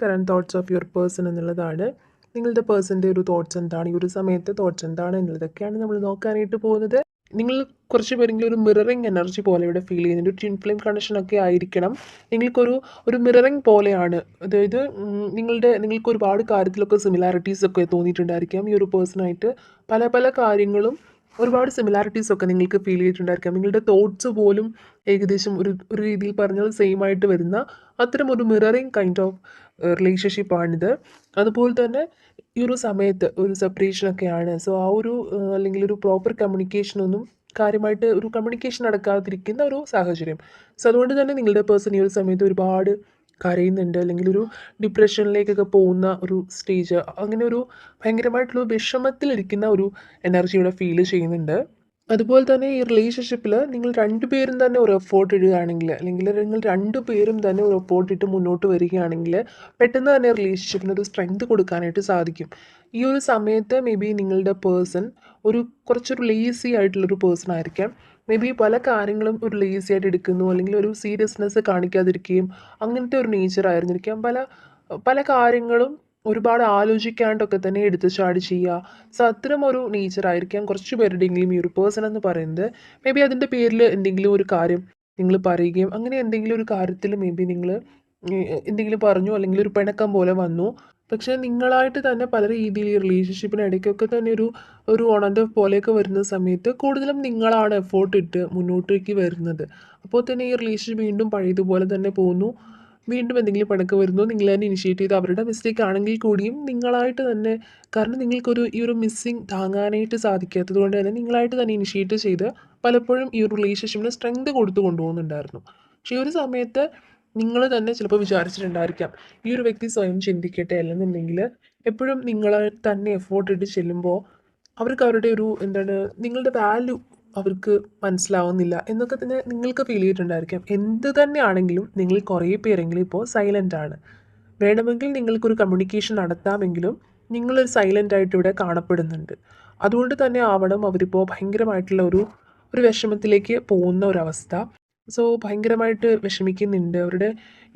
Current thoughts of your person എന്നുള്ളതാണ്. നിങ്ങളുടെ പേഴ്സൻ്റെ ഒരു തോട്ട്സ് എന്താണ്, ഈ ഒരു സമയത്ത് തോട്ട്സ് എന്താണ് എന്നുള്ളതൊക്കെയാണ് നമ്മൾ നോക്കാനായിട്ട് പോകുന്നത്. നിങ്ങൾ കുറച്ച് പേരെങ്കിലും ഒരു മിററിങ് എനർജി പോലെ ഇവിടെ ഫീൽ ചെയ്യുന്നുണ്ട്. ഒരു ട്വിൻ ഫ്ലെയിം കണക്ഷൻ ഒക്കെ ആയിരിക്കണം. നിങ്ങൾക്കൊരു മിററിങ് പോലെയാണ്. അതായത് നിങ്ങൾക്ക് ഒരുപാട് കാര്യത്തിലൊക്കെ സിമിലാരിറ്റീസ് ഒക്കെ തോന്നിയിട്ടുണ്ടായിരിക്കാം ഈ ഒരു പേഴ്സണായിട്ട്. പല പല കാര്യങ്ങളും ഒരുപാട് സിമിലാരിറ്റീസ് ഒക്കെ നിങ്ങൾക്ക് ഫീൽ ചെയ്തിട്ടുണ്ടായിരിക്കാം. നിങ്ങളുടെ തോട്ട്സ് പോലും ഏകദേശം ഒരു രീതിയിൽ പറഞ്ഞാൽ സെയിം ആയിട്ട് വരുന്ന അത്തരം ഒരു മിററിങ് കൈൻഡ് ഓഫ് റിലേഷൻഷിപ്പാണിത്. അതുപോലെ തന്നെ ഈ ഒരു സമയത്ത് ഒരു സെപ്പറേഷനൊക്കെയാണ്. സോ ആ ഒരു അല്ലെങ്കിൽ ഒരു പ്രോപ്പർ കമ്മ്യൂണിക്കേഷനൊന്നും കാര്യമായിട്ട് ഒരു കമ്മ്യൂണിക്കേഷൻ നടക്കാതിരിക്കുന്ന ഒരു സാഹചര്യം. സോ അതുകൊണ്ട് തന്നെ നിങ്ങളുടെ പേഴ്സൺ ഈ ഒരു സമയത്ത് ഒരുപാട് കരയുന്നുണ്ട്, അല്ലെങ്കിൽ ഒരു ഡിപ്രഷനിലേക്കൊക്കെ പോകുന്ന ഒരു സ്റ്റേജ്, അങ്ങനെ ഒരു ഭയങ്കരമായിട്ടുള്ള വിഷമത്തിലിരിക്കുന്ന ഒരു എനർജി ഇവിടെ ഫീൽ ചെയ്യുന്നുണ്ട്. അതുപോലെ തന്നെ ഈ റിലേഷൻഷിപ്പിൽ നിങ്ങൾ രണ്ടുപേരും തന്നെ ഒരു എഫേർട്ട് ഇടുകയാണെങ്കിൽ, അല്ലെങ്കിൽ നിങ്ങൾ രണ്ടുപേരും തന്നെ ഒരു എഫേർട്ട് ഇട്ട് മുന്നോട്ട് വരികയാണെങ്കിൽ പെട്ടെന്ന് തന്നെ റിലേഷൻഷിപ്പിന് ഒരു സ്ട്രെങ്ത് കൊടുക്കാനായിട്ട് സാധിക്കും. ഈ ഒരു സമയത്ത് മേ ബി നിങ്ങളുടെ പേഴ്സൺ കുറച്ചൊരു ലേസി ആയിട്ടുള്ളൊരു പേഴ്സൺ ആയിരിക്കാം. മേ ബി പല കാര്യങ്ങളും ഒരു ലേസി ആയിട്ട് എടുക്കുന്നു, അല്ലെങ്കിൽ ഒരു സീരിയസ്നെസ് കാണിക്കാതിരിക്കുകയും അങ്ങനത്തെ ഒരു നേച്ചർ ആയിരുന്നിരിക്കാം. പല പല കാര്യങ്ങളും ഒരുപാട് ആലോചിക്കാണ്ടൊക്കെ തന്നെ എടുത്ത് ചാടി ചെയ്യുക. സോ അത്തരം ഒരു നേച്ചറായിരിക്കാം കുറച്ച് പേരുടെയെങ്കിലും ഈ ഒരു പേഴ്സൺ എന്ന് പറയുന്നത്. മേ ബി അതിൻ്റെ പേരിൽ എന്തെങ്കിലും ഒരു കാര്യം നിങ്ങൾ പറയുകയും അങ്ങനെ എന്തെങ്കിലും ഒരു കാര്യത്തിൽ മേ ബി നിങ്ങൾ എന്തെങ്കിലും പറഞ്ഞു, അല്ലെങ്കിൽ ഒരു പിണക്കം പോലെ വന്നു. പക്ഷേ നിങ്ങളായിട്ട് തന്നെ പല രീതിയിൽ ഈ റിലേഷൻഷിപ്പിന് ഇടയ്ക്കൊക്കെ തന്നെ ഒരു ഓൺ ആൻഡ് ഓഫ് പോലെയൊക്കെ വരുന്ന സമയത്ത് കൂടുതലും നിങ്ങളാണ് എഫേർട്ട് ഇട്ട് മുന്നോട്ടേക്ക് വരുന്നത്. അപ്പോൾ തന്നെ ഈ റിലേഷൻഷിപ്പ് വീണ്ടും പഴയതുപോലെ തന്നെ പോകുന്നു. വീണ്ടും എന്തെങ്കിലും പിണക്ക് വരുന്നു, നിങ്ങൾ തന്നെ ഇനിഷ്യേറ്റ് ചെയ്ത്, അവരുടെ മിസ്റ്റേക്ക് ആണെങ്കിൽ കൂടിയും നിങ്ങളായിട്ട് തന്നെ, കാരണം നിങ്ങൾക്കൊരു ഈ ഒരു മിസ്സിങ് താങ്ങാനായിട്ട് സാധിക്കാത്തത് കൊണ്ട് തന്നെ നിങ്ങളായിട്ട് തന്നെ ഇനിഷ്യേറ്റ് ചെയ്ത് പലപ്പോഴും ഈ ഒരു റിലേഷൻഷിപ്പിന് സ്ട്രെങ്ത് കൊടുത്തു കൊണ്ടുപോകുന്നുണ്ടായിരുന്നു. പക്ഷേ ഈ ഒരു സമയത്ത് നിങ്ങൾ തന്നെ ചിലപ്പോൾ വിചാരിച്ചിട്ടുണ്ടായിരിക്കാം ഈ ഒരു വ്യക്തി സ്വയം ചിന്തിക്കട്ടെ, അല്ലെന്നുണ്ടെങ്കിൽ എപ്പോഴും നിങ്ങൾ തന്നെ എഫോർട്ട് ഇട്ട് ചെല്ലുമ്പോൾ അവർക്ക് അവരുടെ ഒരു എന്താണ് നിങ്ങളുടെ വാല്യൂ അവർക്ക് മനസ്സിലാവുന്നില്ല എന്നൊക്കെ തന്നെ നിങ്ങൾക്ക് ഫീൽ ചെയ്തിട്ടുണ്ടായിരിക്കാം. എന്ത് തന്നെയാണെങ്കിലും നിങ്ങൾ കുറേ പേരെങ്കിലും ഇപ്പോൾ സൈലൻ്റ് ആണ്. വേണമെങ്കിൽ നിങ്ങൾക്കൊരു കമ്മ്യൂണിക്കേഷൻ നടത്താമെങ്കിലും നിങ്ങളൊരു സൈലൻ്റ് ആയിട്ട് ഇവിടെ കാണപ്പെടുന്നുണ്ട്. അതുകൊണ്ട് തന്നെ ആവണം അവരിപ്പോൾ ഭയങ്കരമായിട്ടുള്ള ഒരു വിഷമത്തിലേക്ക് പോകുന്ന ഒരവസ്ഥ. സോ ഭയങ്കരമായിട്ട് വിഷമിക്കുന്നുണ്ട്. അവരുടെ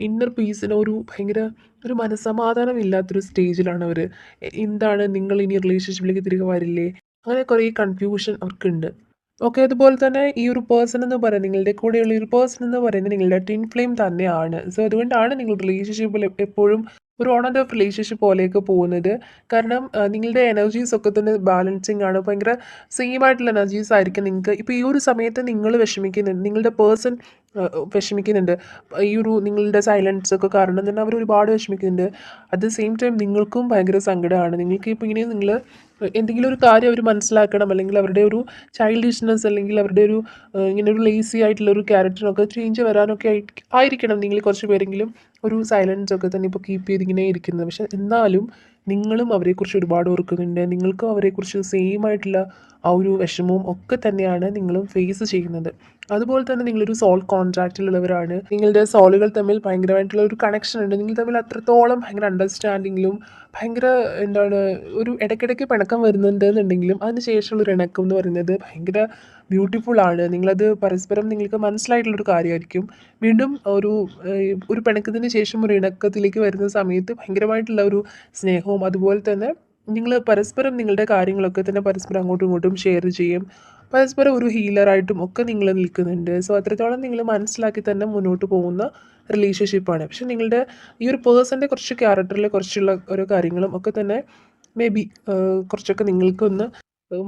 ഇന്നർ പീസിന് ഒരു മനസ്സമാധാനം ഇല്ലാത്തൊരു സ്റ്റേജിലാണ് അവർ. എന്താണ്, നിങ്ങൾ ഇനി റിലേഷൻഷിപ്പിലേക്ക് തിരികെ വരില്ലേ, അങ്ങനെ കുറേ കൺഫ്യൂഷൻ അവർക്കുണ്ട്. ഓക്കെ, അതുപോലെ തന്നെ ഈ ഒരു പേഴ്സൺ എന്ന് പറയുന്നത്, നിങ്ങളുടെ കൂടെയുള്ള ഒരു പേഴ്സൺ എന്ന് പറയുന്നത് നിങ്ങളുടെ ട്വിൻ ഫ്ലെയിം തന്നെയാണ്. സോ അതുകൊണ്ടാണ് നിങ്ങൾ റിലേഷൻഷിപ്പിൽ എപ്പോഴും ഒരു ഓൺ ആൻഡ് ഓഫ് റിലേഷൻഷിപ്പ് പോലെയൊക്കെ പോകുന്നത്. കാരണം നിങ്ങളുടെ എനർജീസ് ഒക്കെ തന്നെ ബാലൻസിങ് ആണ്. ഭയങ്കര സെയിം ആയിട്ടുള്ള എനർജീസ് ആയിരിക്കും നിങ്ങൾക്ക്. ഇപ്പോൾ ഈ ഒരു സമയത്ത് നിങ്ങൾ വിഷമിക്കുന്നുണ്ട്, നിങ്ങളുടെ പേഴ്സൺ വിഷമിക്കുന്നുണ്ട്. നിങ്ങളുടെ സൈലൻസ് ഒക്കെ കാരണം തന്നെ അവർ ഒരുപാട് വിഷമിക്കുന്നുണ്ട്. അറ്റ് ദ സെയിം ടൈം നിങ്ങൾക്കും ഭയങ്കര സങ്കടമാണ്. നിങ്ങൾക്ക് ഇപ്പോൾ ഇങ്ങനെ നിങ്ങൾ എന്തെങ്കിലും ഒരു കാര്യം അവർ മനസ്സിലാക്കണം, അല്ലെങ്കിൽ അവരുടെ ഒരു ചൈൽഡിഷ്നെസ്, അല്ലെങ്കിൽ അവരുടെ ഇങ്ങനെ ഒരു ലേസി ആയിട്ടുള്ള ഒരു ക്യാരക്ടറൊക്കെ ചേഞ്ച് വരാനൊക്കെ ആയിരിക്കണം നിങ്ങൾ കുറച്ച് പേരെങ്കിലും ഒരു സൈലൻസ് ഒക്കെ തന്നെ ഇപ്പോൾ കീപ്പ് ചെയ്തിങ്ങനെ ഇരിക്കുന്നത്. പക്ഷെ എന്നാലും നിങ്ങളും അവരെക്കുറിച്ച് ഒരുപാട് ഓർക്കുന്നുണ്ട്. നിങ്ങൾക്കും അവരെക്കുറിച്ച് സെയിം ആയിട്ടുള്ള ആ ഒരു വിഷമവും ഒക്കെ തന്നെയാണ് നിങ്ങളും ഫേസ് ചെയ്യുന്നത്. അതുപോലെ തന്നെ നിങ്ങളൊരു സോൾ കോൺട്രാക്റ്റിലുള്ളവരാണ്. നിങ്ങളുടെ സോളുകൾ തമ്മിൽ ഭയങ്കരമായിട്ടുള്ള ഒരു കണക്ഷൻ ഉണ്ട്. നിങ്ങൾ തമ്മിൽ അത്രത്തോളം ഭയങ്കര അണ്ടർസ്റ്റാൻഡിങ്ങിലും ഭയങ്കര എന്താണ്, ഒരു ഇടയ്ക്കിടയ്ക്ക് പിണക്കം വരുന്നുണ്ട് എന്നുണ്ടെങ്കിലും അതിന് ശേഷമുള്ളൊരു ഇണക്കം എന്ന് പറയുന്നത് ഭയങ്കര ബ്യൂട്ടിഫുൾ ആണ്. നിങ്ങളത് പരസ്പരം നിങ്ങൾക്ക് മനസ്സിലായിട്ടുള്ളൊരു കാര്യമായിരിക്കും. വീണ്ടും ഒരു പിണക്കത്തിന് ശേഷം ഒരു ഇണക്കത്തിലേക്ക് വരുന്ന സമയത്ത് ഭയങ്കരമായിട്ടുള്ള ഒരു സ്നേഹവും, അതുപോലെ തന്നെ നിങ്ങൾ പരസ്പരം നിങ്ങളുടെ കാര്യങ്ങളൊക്കെ തന്നെ പരസ്പരം അങ്ങോട്ടും ഇങ്ങോട്ടും ഷെയർ ചെയ്യും. പരസ്പരം ഒരു ഹീലറായിട്ടും ഒക്കെ നിങ്ങൾ നിൽക്കുന്നുണ്ട്. സോ അത്രത്തോളം നിങ്ങൾ മനസ്സിലാക്കി തന്നെ മുന്നോട്ട് പോകുന്ന റിലേഷൻഷിപ്പാണ്. പക്ഷെ നിങ്ങളുടെ ഈ ഒരു പേഴ്സൻ്റെ കുറച്ച് ക്യാരക്ടറിൽ കുറച്ചുള്ള ഓരോ കാര്യങ്ങളും ഒക്കെ തന്നെ മേ ബി കുറച്ചൊക്കെ നിങ്ങൾക്കൊന്ന്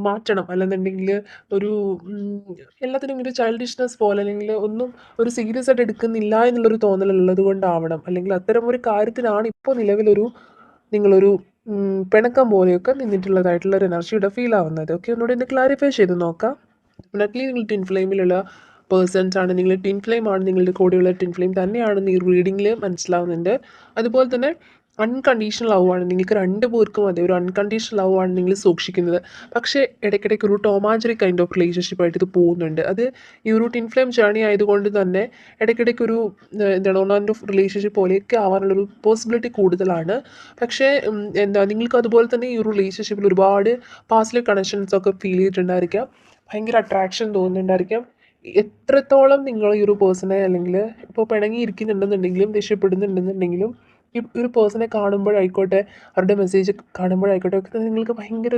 മാറ്റണം. അല്ലെന്നുണ്ടെങ്കിൽ ഒരു എല്ലാത്തിനും ഒരു ചൈൽഡിഷ്നെസ് പോലെ, അല്ലെങ്കിൽ ഒന്നും ഒരു സീരിയസ് ആയിട്ട് എടുക്കുന്നില്ല എന്നുള്ളൊരു തോന്നലുള്ളത് കൊണ്ടാവണം, അല്ലെങ്കിൽ അത്തരം ഒരു കാര്യത്തിനാണ് ഇപ്പോൾ നിങ്ങളൊരു പിണക്കം പോലെയൊക്കെ നിന്നിട്ടുള്ളതായിട്ടുള്ള ഒരു എനർജിയുടെ ഫീൽ ആവുന്നത്. ഓക്കെ, ഒന്നുകൂടി ഒന്ന് ക്ലാരിഫൈ ചെയ്ത് നോക്കാം. ഡെഫിനറ്റ്ലി നിങ്ങൾ ട്വിൻ ഫ്ലെയിമിലുള്ള പേഴ്സൺസ് ആണ്. നിങ്ങൾ ട്വിൻ ഫ്ലെയിം ആണ്, നിങ്ങളുടെ കൂടെയുള്ള ട്വിൻ ഫ്ലെയിം തന്നെയാണെന്ന് ഈ റീഡിങ്ങിൽ മനസ്സിലാവുന്നുണ്ട്. അതുപോലെ തന്നെ അൺകണ്ടീഷണൽ ലവ് ആണ്. നിങ്ങൾക്ക് രണ്ട് പേർക്കും അതെ ഒരു അൺകണ്ടീഷണൽ ലവ് ആണ് നിങ്ങൾ സൂക്ഷിക്കുന്നത്. പക്ഷേ ഇടയ്ക്കിടയ്ക്ക് ഒരു ടോമാഞ്ചറി കൈൻഡ് ഓഫ് റിലേഷൻഷിപ്പായിട്ട് ഇത് പോകുന്നുണ്ട്. അത് ഈ ഒരു ട്വിൻ ഫ്ലെയിം ജേർണി ആയതുകൊണ്ട് തന്നെ ഇടയ്ക്കിടയ്ക്ക് എന്താണ് ഓൺ ആൻഡ് ഓഫ് റിലേഷൻഷിപ്പ് പോലെയൊക്കെ ആവാനുള്ളൊരു പോസിബിലിറ്റി കൂടുതലാണ്. പക്ഷേ നിങ്ങൾക്ക് അതുപോലെ തന്നെ ഈ ഒരു റിലേഷൻഷിപ്പിൽ ഒരുപാട് പാസ്റ്റിലെ കണക്ഷൻസ് ഒക്കെ ഫീൽ ചെയ്തിട്ടുണ്ടായിരിക്കാം. ഭയങ്കര അട്രാക്ഷൻ തോന്നുന്നുണ്ടായിരിക്കാം. എത്രത്തോളം നിങ്ങൾ ഈ ഒരു പേഴ്സണെ, അല്ലെങ്കിൽ ഇപ്പോൾ പിണങ്ങിയിരിക്കുന്നുണ്ടെന്നുണ്ടെങ്കിലും ദേഷ്യപ്പെടുന്നുണ്ടെന്നുണ്ടെങ്കിലും ഈ ഒരു പേഴ്സണെ കാണുമ്പോഴായിക്കോട്ടെ, അവരുടെ മെസ്സേജ് കാണുമ്പോഴായിക്കോട്ടെ ഒക്കെ നിങ്ങൾക്ക് ഭയങ്കര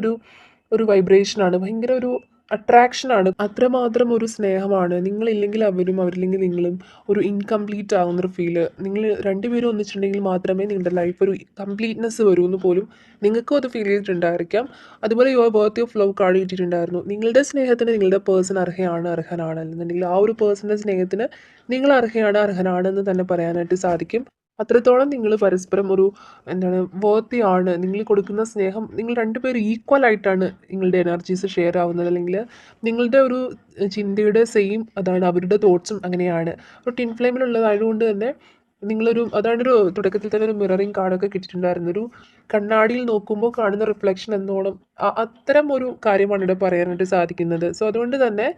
ഒരു വൈബ്രേഷനാണ്, ഭയങ്കര ഒരു അട്രാക്ഷനാണ്. അത്രമാത്രം ഒരു സ്നേഹമാണ്. നിങ്ങളില്ലെങ്കിൽ അവരും അവരില്ലെങ്കിൽ നിങ്ങളും ഒരു ഇൻകംപ്ലീറ്റ് ആകുന്നൊരു ഫീല്. നിങ്ങൾ രണ്ടുപേരും ഒന്നിച്ചിട്ടുണ്ടെങ്കിൽ മാത്രമേ നിങ്ങളുടെ ലൈഫ് ഒരു കംപ്ലീറ്റ്നെസ് വരൂ എന്ന് പോലും നിങ്ങൾക്കും അത് ഫീൽ ചെയ്തിട്ടുണ്ടായിരിക്കാം. അതുപോലെ your birth of love card കിട്ടിയിട്ടുണ്ടായിരുന്നു. നിങ്ങളുടെ സ്നേഹത്തിന് നിങ്ങളുടെ പേഴ്സൺ അർഹനാണ് അല്ലെന്നുണ്ടെങ്കിൽ ആ ഒരു പേഴ്സണിൻ്റെ സ്നേഹത്തിന് നിങ്ങൾ അർഹനാണെന്ന് തന്നെ പറയാനായിട്ട് സാധിക്കും. അത്രത്തോളം നിങ്ങൾ പരസ്പരം ഒരു എന്താണ് വർത്തിയാണ്. നിങ്ങൾ കൊടുക്കുന്ന സ്നേഹം നിങ്ങൾ രണ്ടുപേരും ഈക്വൽ ആയിട്ടാണ് നിങ്ങളുടെ എനർജീസ് ഷെയർ ആവുന്നത്. അല്ലെങ്കിൽ നിങ്ങളുടെ ഒരു ചിന്തയുടെ സെയിം അതാണ്, അവരുടെ തോട്ട്സും അങ്ങനെയാണ്. ഒരു ടിൻ ഫ്ലെയിമിലുള്ളതായതുകൊണ്ട് തന്നെ അതാണൊരു തുടക്കത്തിൽ തന്നെ ഒരു മിററിങ് കാർഡൊക്കെ കിട്ടിയിട്ടുണ്ടായിരുന്നു. ഒരു കണ്ണാടിയിൽ നോക്കുമ്പോൾ കാണുന്ന റിഫ്ലക്ഷൻ എന്നോണം അത്തരം ഒരു കാര്യമാണ് ഇവിടെ പറയാനായിട്ട് സാധിക്കുന്നത്. സോ അതുകൊണ്ട് തന്നെ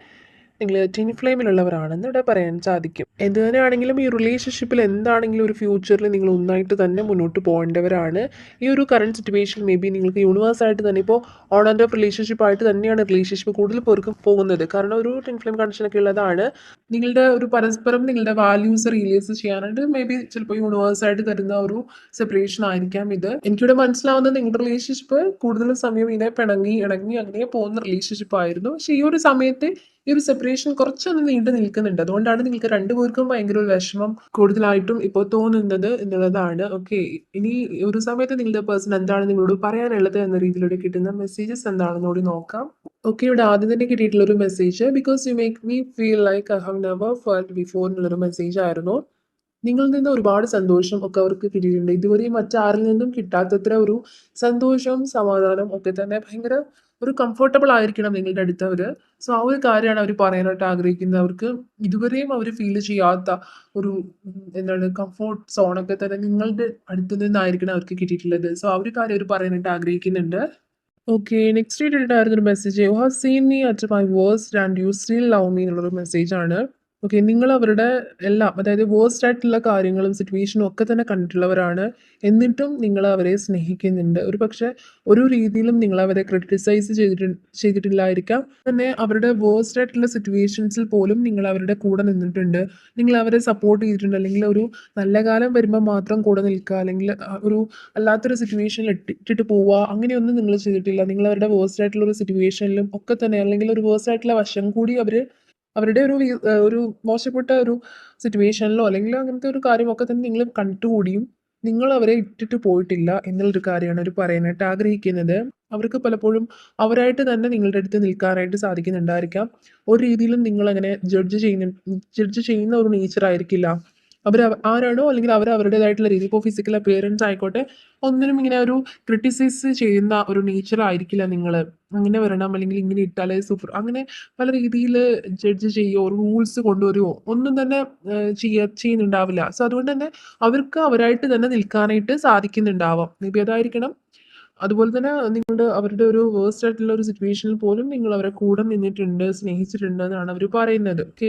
നിങ്ങൾ ടിൻ ഫ്ലെയിമിലുള്ളവരാണെന്ന് ഇവിടെ പറയാൻ സാധിക്കും. എന്ത് തന്നെയാണെങ്കിലും ഈ റിലേഷൻഷിപ്പിൽ എന്താണെങ്കിലും ഒരു ഫ്യൂച്ചറിൽ നിങ്ങൾ ഒന്നായിട്ട് തന്നെ മുന്നോട്ട് പോകേണ്ടവരാണ്. ഈ ഒരു കറണ്ട് സിറ്റുവേഷൻ മേ ബി നിങ്ങൾക്ക് യൂണിവേഴ്സായിട്ട് തന്നെ ഇപ്പോൾ ഓൺ ആൻഡ് ഓഫ് റിലേഷൻഷിപ്പ് ആയിട്ട് തന്നെയാണ് റിലേഷൻഷിപ്പ് കൂടുതൽ പേർക്കും പോകുന്നത്. കാരണം ഒരു ടിൻ ഫ്ലെയിം കണക്ഷനൊക്കെ ഉള്ളതാണ്. നിങ്ങളുടെ ഒരു പരസ്പരം നിങ്ങളുടെ വാല്യൂസ് റിയലൈസ് ചെയ്യാനായിട്ട് മേ ബി ചിലപ്പോൾ യൂണിവേഴ്സായിട്ട് തരുന്ന ഒരു സെപ്പറേഷൻ ആയിരിക്കാം ഇത്. എനിക്കിവിടെ മനസ്സിലാവുന്നത് നിങ്ങളുടെ റിലേഷൻഷിപ്പ് കൂടുതൽ സമയം ഇങ്ങനെ പിണങ്ങി ഇണങ്ങി അങ്ങനെ പോകുന്ന റിലേഷൻഷിപ്പ് ആയിരുന്നു. പക്ഷേ ഈ ഒരു സമയത്ത് ഈ ഒരു സെപ്പറേഷൻ കുറച്ചൊന്ന് നീണ്ടു നിൽക്കുന്നുണ്ട്. അതുകൊണ്ടാണ് നിങ്ങൾക്ക് രണ്ടുപേർക്കും ഭയങ്കര ഒരു വിഷമം കൂടുതലായിട്ടും ഇപ്പോൾ തോന്നുന്നത് എന്നുള്ളതാണ്. ഓക്കെ, ഇനി ഒരു സമയത്ത് നിങ്ങളുടെ പേഴ്സൺ എന്താണ് നിങ്ങളോട് പറയാനുള്ളത് എന്ന രീതിയിലൂടെ കിട്ടുന്ന മെസ്സേജസ് എന്താണെന്ന് കൂടി നോക്കാം. ഓക്കെ, ഇവിടെ ആദ്യം തന്നെ കിട്ടിയിട്ടുള്ള ഒരു message, because you make me feel like I have never felt before എന്നുള്ളൊരു മെസ്സേജ് ആയിരുന്നു. നിങ്ങളിൽ നിന്ന് ഒരുപാട് സന്തോഷം ഒക്കെ അവർക്ക് കിട്ടിയിട്ടുണ്ട്. ഇതുവരെയും മറ്റാരിൽ നിന്നും കിട്ടാത്തത്ര ഒരു സന്തോഷവും സമാധാനവും ഒക്കെ തന്നെ ഭയങ്കര ഒരു കംഫർട്ടബിൾ ആയിരിക്കണം നിങ്ങളുടെ അടുത്തവർ. സോ ആ ഒരു കാര്യമാണ് അവർ പറയാനായിട്ട് ആഗ്രഹിക്കുന്നത്. അവർക്ക് ഇതുവരെയും അവർ ഫീൽ ചെയ്യാത്ത ഒരു എന്താണ് കംഫോർട്ട് സോണൊക്കെ തന്നെ നിങ്ങളുടെ അടുത്ത് നിന്നായിരിക്കണം അവർക്ക് കിട്ടിയിട്ടുള്ളത്. സോ ആ ഒരു കാര്യം അവർ പറയാനായിട്ട് ആഗ്രഹിക്കുന്നുണ്ട്. ഓക്കെ, നെക്സ്റ്റ് ഇട്ടിട്ടുണ്ടായിരുന്ന ഒരു message, you have seen me at my worst and you still love me എന്നുള്ളൊരു മെസ്സേജാണ്. ഓക്കെ, നിങ്ങൾ അവരുടെ എല്ലാം, അതായത് വേഴ്സ്റ്റ് ആയിട്ടുള്ള കാര്യങ്ങളും സിറ്റുവേഷനും ഒക്കെ തന്നെ കണ്ടിട്ടുള്ളവരാണ്. എന്നിട്ടും നിങ്ങൾ അവരെ സ്നേഹിക്കുന്നുണ്ട്. ഒരു പക്ഷേ ഒരു രീതിയിലും നിങ്ങൾ അവരെ ക്രിട്ടിസൈസ് ചെയ്തിട്ടില്ലായിരിക്കാം. തന്നെ അവരുടെ വേഴ്സ്റ്റ് ആയിട്ടുള്ള സിറ്റുവേഷൻസിൽ പോലും നിങ്ങൾ അവരുടെ കൂടെ നിന്നിട്ടുണ്ട്. നിങ്ങൾ അവരെ സപ്പോർട്ട് ചെയ്തിട്ടുണ്ട്. അല്ലെങ്കിൽ ഒരു നല്ല കാലം വരുമ്പോൾ മാത്രം കൂടെ നിൽക്കുക, അല്ലെങ്കിൽ ഒരു അല്ലാത്തൊരു സിറ്റുവേഷനിൽ ഇട്ടിട്ട് പോവുക, അങ്ങനെയൊന്നും നിങ്ങൾ ചെയ്തിട്ടില്ല. നിങ്ങൾ അവരുടെ വേഴ്സ്റ്റ് ആയിട്ടുള്ള ഒരു സിറ്റുവേഷനിലും ഒക്കെ തന്നെ, അല്ലെങ്കിൽ ഒരു വേഴ്സ്റ്റ് ആയിട്ടുള്ള വശം കൂടി അവരുടെ ഒരു മോശപ്പെട്ട ഒരു സിറ്റുവേഷനിലോ അല്ലെങ്കിൽ അങ്ങനത്തെ ഒരു കാര്യമൊക്കെ തന്നെ നിങ്ങൾ കണ്ടുകൂടിയും നിങ്ങൾ അവരെ ഇട്ടിട്ട് പോയിട്ടില്ല എന്നുള്ളൊരു കാര്യമാണ് അവർ പറയാനായിട്ട് ആഗ്രഹിക്കുന്നത്. അവർക്ക് പലപ്പോഴും അവരായിട്ട് തന്നെ നിങ്ങളുടെ അടുത്ത് നിൽക്കാനായിട്ട് സാധിക്കുന്നുണ്ടായിരിക്കാം. ഒരു രീതിയിലും നിങ്ങളങ്ങനെ ജഡ്ജ് ചെയ്യുന്ന ഒരു നേച്ചർ ആയിരിക്കില്ല. അവർ ആരാണോ അല്ലെങ്കിൽ അവർ അവരുടേതായിട്ടുള്ള രീതി, ഇപ്പോൾ ഫിസിക്കൽ അപ്പിയറൻസ് ആയിക്കോട്ടെ, ഒന്നിനും ഇങ്ങനെ ഒരു ക്രിട്ടിസൈസ് ചെയ്യുന്ന ഒരു നേച്ചർ ആയിരിക്കില്ല നിങ്ങൾ. അങ്ങനെ വരണം അല്ലെങ്കിൽ ഇങ്ങനെ ഇട്ടാലേ സൂപ്പർ, അങ്ങനെ പല രീതിയിൽ ജഡ്ജ് ചെയ്യുകയോ റൂൾസ് കൊണ്ടുവരുമോ ഒന്നും തന്നെ ചെയ്യുന്നുണ്ടാവില്ല. സോ അതുകൊണ്ട് തന്നെ അവർക്ക് അവരായിട്ട് തന്നെ നിൽക്കാനായിട്ട് സാധിക്കുന്നുണ്ടാവാം. മേ ബി അതായിരിക്കണം. അതുപോലെ തന്നെ അവരുടെ ഒരു വേഴ്സ്റ്റ് ആയിട്ടുള്ള ഒരു സിറ്റുവേഷനിൽ പോലും നിങ്ങൾ അവരെ കൂടെ നിന്നിട്ടുണ്ട്, സ്നേഹിച്ചിട്ടുണ്ട് എന്നാണ് അവർ പറയുന്നത്. ഓക്കെ.